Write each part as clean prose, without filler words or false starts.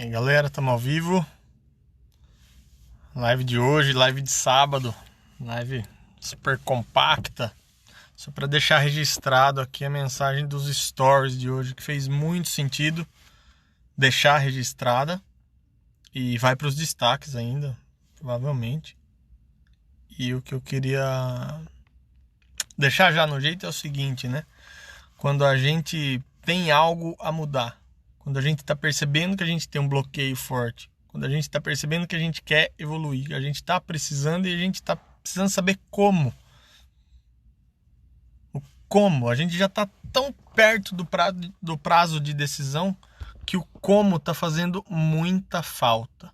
E aí, galera, estamos ao vivo. Live de hoje, live de sábado. Live super compacta. Só para deixar registrado aqui a mensagem dos stories de hoje, que fez muito sentido deixar registrada. E vai para os destaques ainda, provavelmente. E o que eu queria deixar já no jeito é o seguinte, né? Quando a gente tem algo a mudar, quando a gente está percebendo que a gente tem um bloqueio forte, quando a gente está percebendo que a gente quer evoluir, a gente está precisando e a gente está precisando saber como. O como, a gente já está tão perto do prazo de decisão que o como está fazendo muita falta.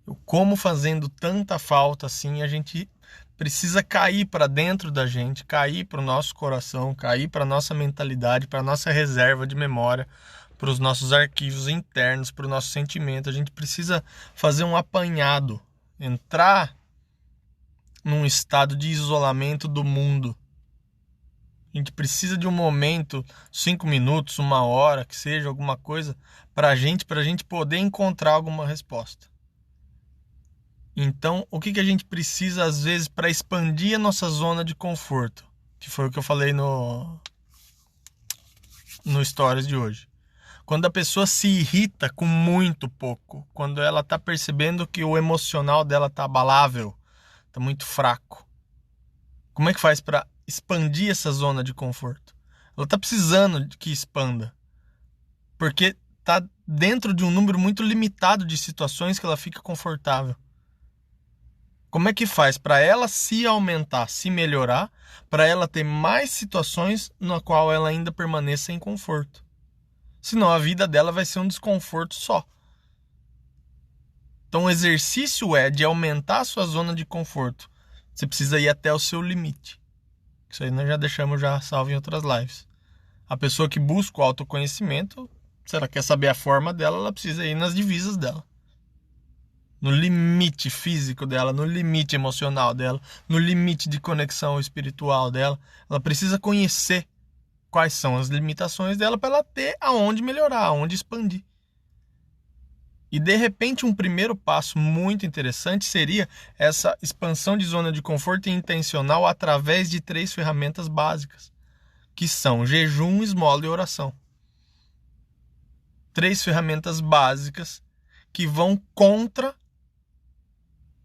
O como fazendo tanta falta assim, a gente precisa cair para dentro da gente, cair para o nosso coração, cair para a nossa mentalidade, para a nossa reserva de memória, para os nossos arquivos internos, para o nosso sentimento. A gente precisa fazer um apanhado, entrar num estado de isolamento do mundo. A gente precisa de um momento, 5 minutos, 1 hora, que seja alguma coisa, para a gente poder encontrar alguma resposta. Então, o que a gente precisa, às vezes, para expandir a nossa zona de conforto? Que foi o que eu falei no Stories de hoje. Quando a pessoa se irrita com muito pouco, quando ela está percebendo que o emocional dela está abalável, está muito fraco, como é que faz para expandir essa zona de conforto? Ela está precisando de que expanda, porque está dentro de um número muito limitado de situações que ela fica confortável. Como é que faz para ela se aumentar, se melhorar, para ela ter mais situações na qual ela ainda permaneça em conforto? Senão a vida dela vai ser um desconforto só. Então o exercício é de aumentar a sua zona de conforto. Você precisa ir até o seu limite. Isso aí nós já deixamos já salvo em outras lives. A pessoa que busca o autoconhecimento, se ela quer saber a forma dela, ela precisa ir nas divisas dela. No limite físico dela, no limite emocional dela, no limite de conexão espiritual dela. Ela precisa conhecer quais são as limitações dela para ela ter aonde melhorar, aonde expandir. E de repente um primeiro passo muito interessante seria essa expansão de zona de conforto intencional através de 3 ferramentas básicas, que são jejum, esmola e oração. 3 ferramentas básicas que vão contra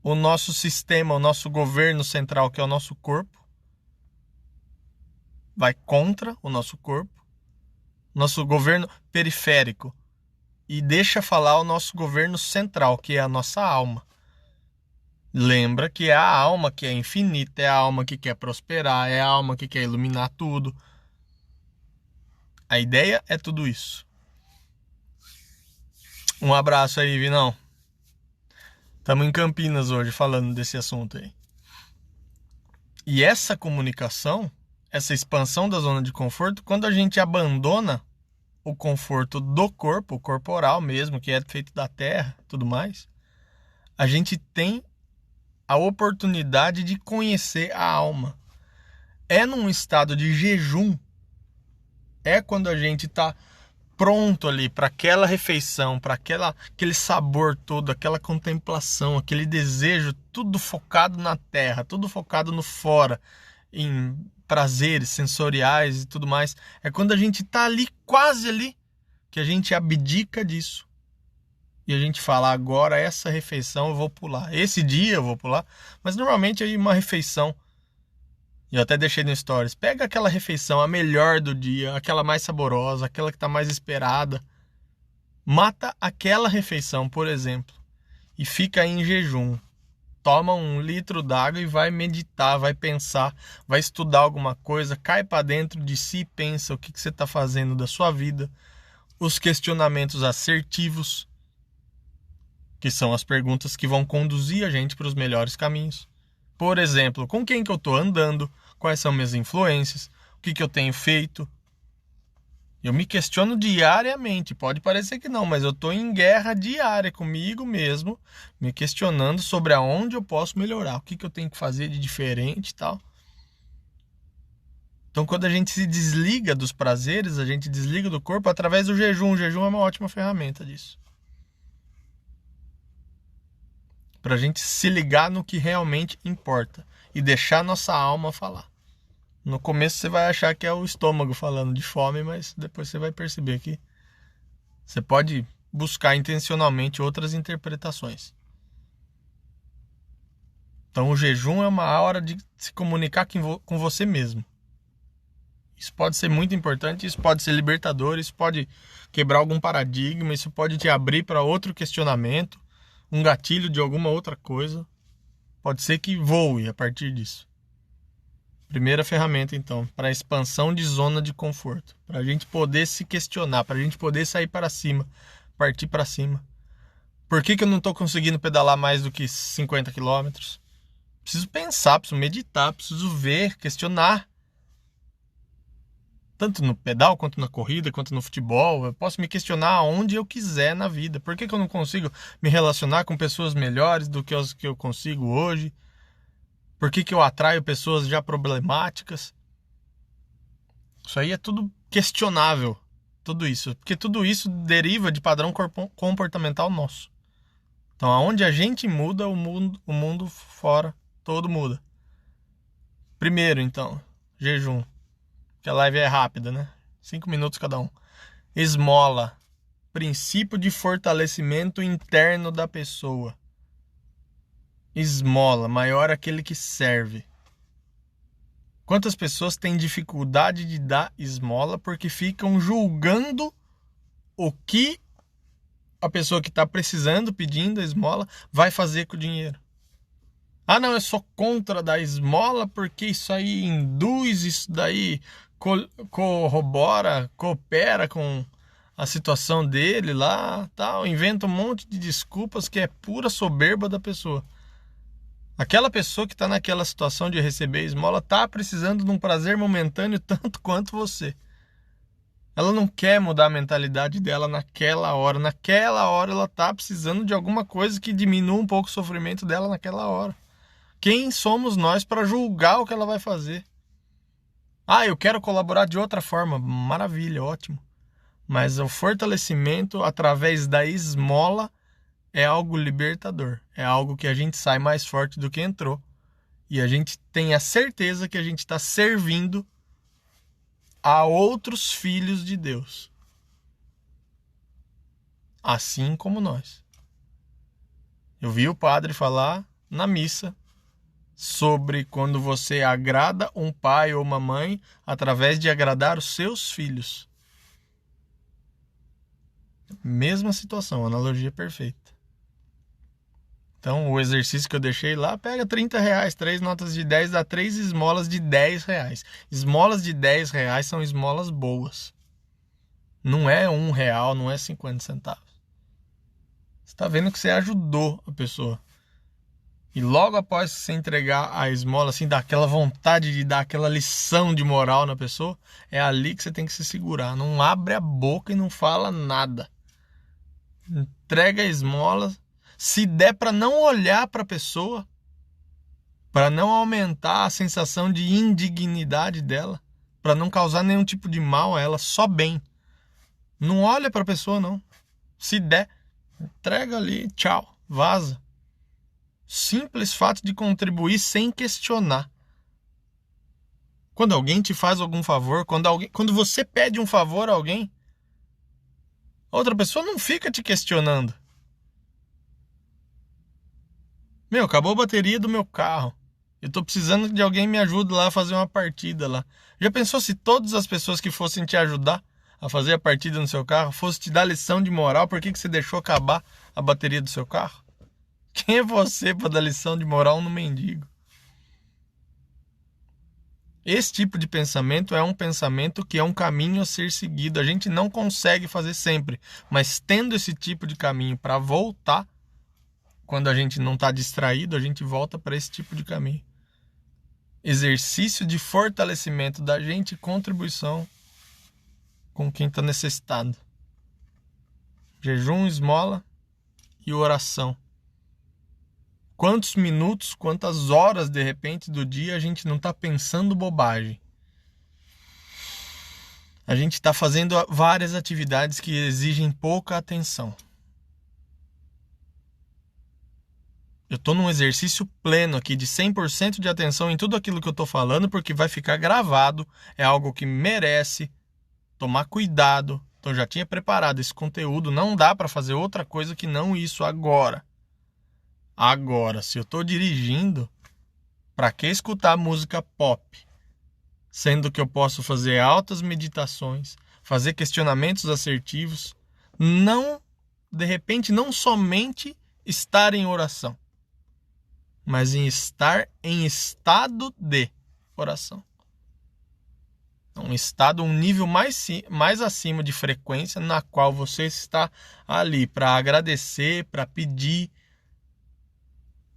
o nosso sistema, o nosso governo central, que é o nosso corpo. Vai contra o nosso corpo, nosso governo periférico, e deixa falar o nosso governo central, que é a nossa alma. Lembra que é a alma que é infinita, é a alma que quer prosperar, é a alma que quer iluminar tudo. A ideia é tudo isso. Um abraço aí, Vinão. Estamos em Campinas hoje falando desse assunto aí. E essa comunicação, essa expansão da zona de conforto, quando a gente abandona o conforto do corpo, corporal mesmo, que é feito da terra e tudo mais, a gente tem a oportunidade de conhecer a alma. É num estado de jejum, é quando a gente está pronto ali para aquela refeição, para aquele sabor todo, aquela contemplação, aquele desejo, tudo focado na terra, tudo focado no fora, em prazeres sensoriais e tudo mais. É quando a gente está ali, quase ali, que a gente abdica disso. E a gente fala, agora essa refeição eu vou pular. Esse dia eu vou pular. Mas normalmente aí uma refeição, e eu até deixei no Stories, pega aquela refeição, a melhor do dia, aquela mais saborosa, aquela que está mais esperada. Mata aquela refeição, por exemplo, e fica aí em jejum. Toma 1 litro d'água e vai meditar, vai pensar, vai estudar alguma coisa, cai para dentro de si e pensa o que você está fazendo da sua vida. Os questionamentos assertivos, que são as perguntas que vão conduzir a gente para os melhores caminhos. Por exemplo, com quem que eu estou andando, quais são minhas influências, o que eu tenho feito. Eu me questiono diariamente, pode parecer que não, mas eu estou em guerra diária comigo mesmo, me questionando sobre aonde eu posso melhorar, o que eu tenho que fazer de diferente e tal. Então, quando a gente se desliga dos prazeres, a gente desliga do corpo através do jejum. O jejum é uma ótima ferramenta disso. Pra gente se ligar no que realmente importa e deixar nossa alma falar. No começo você vai achar que é o estômago falando de fome, mas depois você vai perceber que você pode buscar intencionalmente outras interpretações. Então o jejum é uma hora de se comunicar com você mesmo. Isso pode ser muito importante, isso pode ser libertador, isso pode quebrar algum paradigma, isso pode te abrir para outro questionamento, um gatilho de alguma outra coisa. Pode ser que voe a partir disso. Primeira ferramenta, então, para a expansão de zona de conforto. Para a gente poder se questionar, para a gente poder sair para cima, partir para cima. Por que eu não estou conseguindo pedalar mais do que 50 quilômetros? Preciso pensar, preciso meditar, preciso ver, questionar. Tanto no pedal, quanto na corrida, quanto no futebol. Eu posso me questionar onde eu quiser na vida. Por que eu não consigo me relacionar com pessoas melhores do que as que eu consigo hoje? Por que eu atraio pessoas já problemáticas? Isso aí é tudo questionável. Tudo isso. Porque tudo isso deriva de padrão comportamental nosso. Então, aonde a gente muda, o mundo fora todo muda. Primeiro, então, jejum. Que a live é rápida, né? 5 minutos cada um. Esmola. Princípio de fortalecimento interno da pessoa. Esmola. Maior aquele que serve. Quantas pessoas têm dificuldade de dar esmola porque ficam julgando o que a pessoa que está precisando, pedindo a esmola, vai fazer com o dinheiro? Ah, não, eu sou contra dar esmola porque isso aí induz, isso daí corrobora, coopera com a situação dele lá, tal, inventa um monte de desculpas que é pura soberba da pessoa. Aquela pessoa que está naquela situação de receber esmola está precisando de um prazer momentâneo tanto quanto você. Ela não quer mudar a mentalidade dela naquela hora. Naquela hora ela está precisando de alguma coisa que diminua um pouco o sofrimento dela naquela hora. Quem somos nós para julgar o que ela vai fazer? Ah, eu quero colaborar de outra forma. Maravilha, ótimo. Mas o fortalecimento através da esmola é algo libertador. É algo que a gente sai mais forte do que entrou. E a gente tem a certeza que a gente está servindo a outros filhos de Deus. Assim como nós. Eu vi o padre falar na missa sobre quando você agrada um pai ou uma mãe através de agradar os seus filhos. Mesma situação, analogia perfeita. Então, o exercício que eu deixei lá, pega R$30, 3 notas de 10, dá 3 esmolas de R$10. Esmolas de R$10 são esmolas boas. Não é R$1, não é 50 centavos. Você está vendo que você ajudou a pessoa. E logo após você entregar a esmola, assim, dá aquela vontade de dar aquela lição de moral na pessoa, é ali que você tem que se segurar. Não abre a boca e não fala nada. Entrega a esmola. Se der para não olhar para a pessoa, para não aumentar a sensação de indignidade dela, para não causar nenhum tipo de mal a ela, só bem. Não olha para a pessoa, não. Se der, entrega ali, tchau, vaza. Simples fato de contribuir sem questionar. Quando alguém te faz algum favor, quando você pede um favor a alguém, outra pessoa não fica te questionando. Meu, acabou a bateria do meu carro. Eu tô precisando de alguém me ajude lá a fazer uma partida lá. Já pensou se todas as pessoas que fossem te ajudar a fazer a partida no seu carro fossem te dar lição de moral por que você deixou acabar a bateria do seu carro? Quem é você para dar lição de moral no mendigo? Esse tipo de pensamento é um pensamento que é um caminho a ser seguido. A gente não consegue fazer sempre, mas tendo esse tipo de caminho para voltar, quando a gente não está distraído, a gente volta para esse tipo de caminho. Exercício de fortalecimento da gente e contribuição com quem está necessitado. Jejum, esmola e oração. Quantos minutos, quantas horas, de repente, do dia a gente não está pensando bobagem? A gente está fazendo várias atividades que exigem pouca atenção. Eu tô num exercício pleno aqui de 100% de atenção em tudo aquilo que eu tô falando, porque vai ficar gravado, é algo que merece tomar cuidado. Então eu já tinha preparado esse conteúdo, não dá para fazer outra coisa que não isso agora. Agora, se eu tô dirigindo, para que escutar música pop? Sendo que eu posso fazer altas meditações, fazer questionamentos assertivos, não, de repente, não somente estar em oração, mas em estar em estado de oração. Um estado, um nível mais acima de frequência, na qual você está ali para agradecer, para pedir,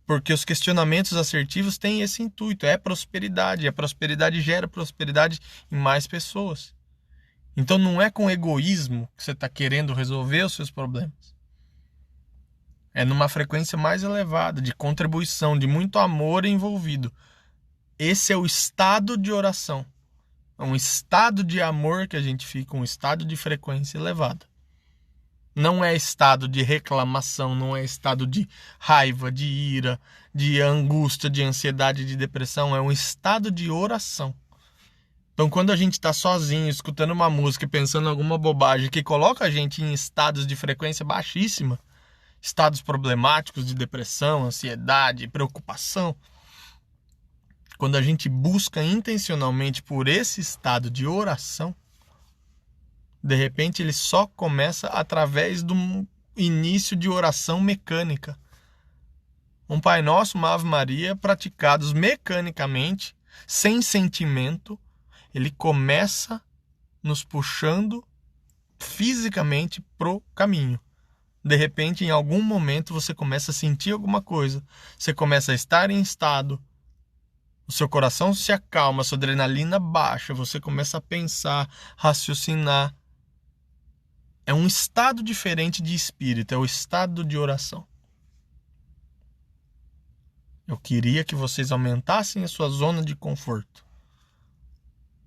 porque os questionamentos assertivos têm esse intuito, é prosperidade, e a prosperidade gera prosperidade em mais pessoas. Então não é com egoísmo que você está querendo resolver os seus problemas. É numa frequência mais elevada, de contribuição, de muito amor envolvido. Esse é o estado de oração. É um estado de amor que a gente fica, um estado de frequência elevada. Não é estado de reclamação, não é estado de raiva, de ira, de angústia, de ansiedade, de depressão. É um estado de oração. Então, quando a gente está sozinho, escutando uma música e pensando em alguma bobagem que coloca a gente em estados de frequência baixíssima, estados problemáticos de depressão, ansiedade, preocupação, quando a gente busca intencionalmente por esse estado de oração, de repente ele só começa através de um início de oração mecânica. Um Pai Nosso, uma Ave Maria, praticados mecanicamente, sem sentimento, ele começa nos puxando fisicamente pro caminho. De repente, em algum momento, você começa a sentir alguma coisa, você começa a estar em estado, o seu coração se acalma, a sua adrenalina baixa, você começa a pensar, raciocinar. É um estado diferente de espírito, é o estado de oração. Eu queria que vocês aumentassem a sua zona de conforto.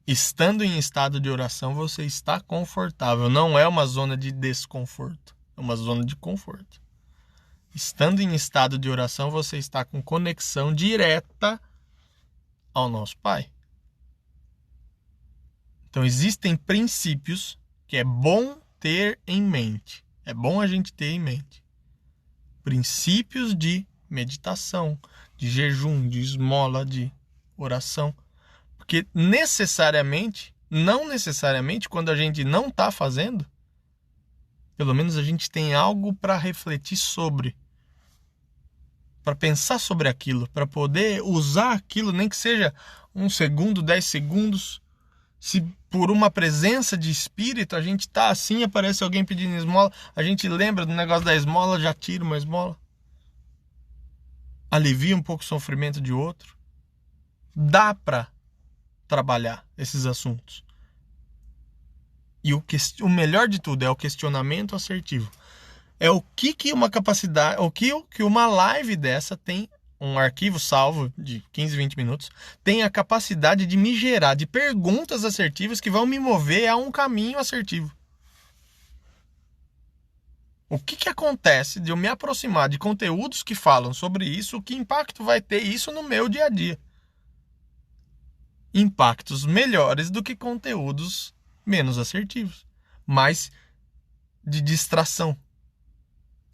Estando em estado de oração, você está confortável. Não é uma zona de desconforto, é uma zona de conforto. Estando em estado de oração, você está com conexão direta ao nosso Pai. Então existem princípios que é bom ter em mente. É bom a gente ter em mente. Princípios de meditação, de jejum, de esmola, de oração. Porque não necessariamente, quando a gente não está fazendo, pelo menos a gente tem algo para refletir sobre, para pensar sobre aquilo, para poder usar aquilo, nem que seja 1 segundo, 10 segundos. Se por uma presença de espírito a gente tá assim, aparece alguém pedindo esmola, a gente lembra do negócio da esmola, já tira uma esmola. Alivia um pouco o sofrimento de outro. Dá para trabalhar esses assuntos. E o melhor de tudo é o questionamento assertivo. É o que uma capacidade, o que uma live dessa tem, um arquivo salvo de 15, 20 minutos, tem a capacidade de me gerar de perguntas assertivas que vão me mover a um caminho assertivo. O que acontece de eu me aproximar de conteúdos que falam sobre isso? Que impacto vai ter isso no meu dia a dia? Impactos melhores do que conteúdos menos assertivos, mais de distração,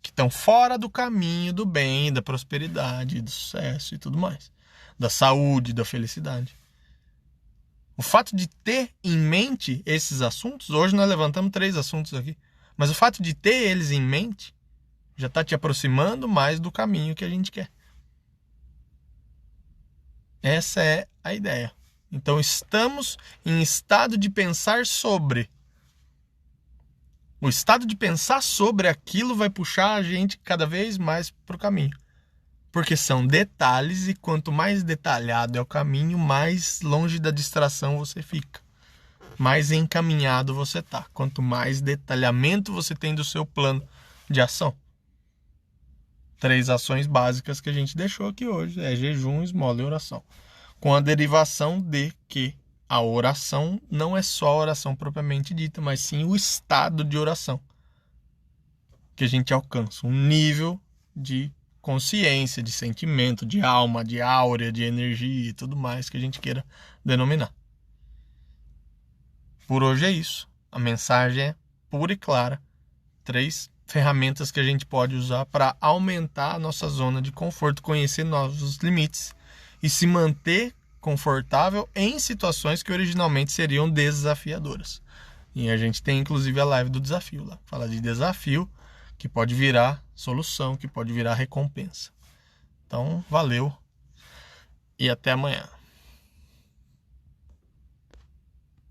que estão fora do caminho do bem, da prosperidade, do sucesso e tudo mais, da saúde, da felicidade. O fato de ter em mente esses assuntos, hoje nós levantamos 3 assuntos aqui, mas o fato de ter eles em mente já está te aproximando mais do caminho que a gente quer. Essa é a ideia. Então estamos em estado de pensar sobre. O estado de pensar sobre aquilo vai puxar a gente cada vez mais para o caminho. Porque são detalhes e quanto mais detalhado é o caminho, mais longe da distração você fica. Mais encaminhado você está. Quanto mais detalhamento você tem do seu plano de ação. 3 ações básicas que a gente deixou aqui hoje é jejum, esmola e oração. Com a derivação de que a oração não é só a oração propriamente dita, mas sim o estado de oração que a gente alcança, um nível de consciência, de sentimento, de alma, de áurea, de energia e tudo mais que a gente queira denominar. Por hoje é isso. A mensagem é pura e clara. 3 ferramentas que a gente pode usar para aumentar a nossa zona de conforto, conhecer novos limites e se manter confortável em situações que originalmente seriam desafiadoras. E a gente tem inclusive a live do desafio lá. Fala de desafio que pode virar solução, que pode virar recompensa. Então, valeu e até amanhã.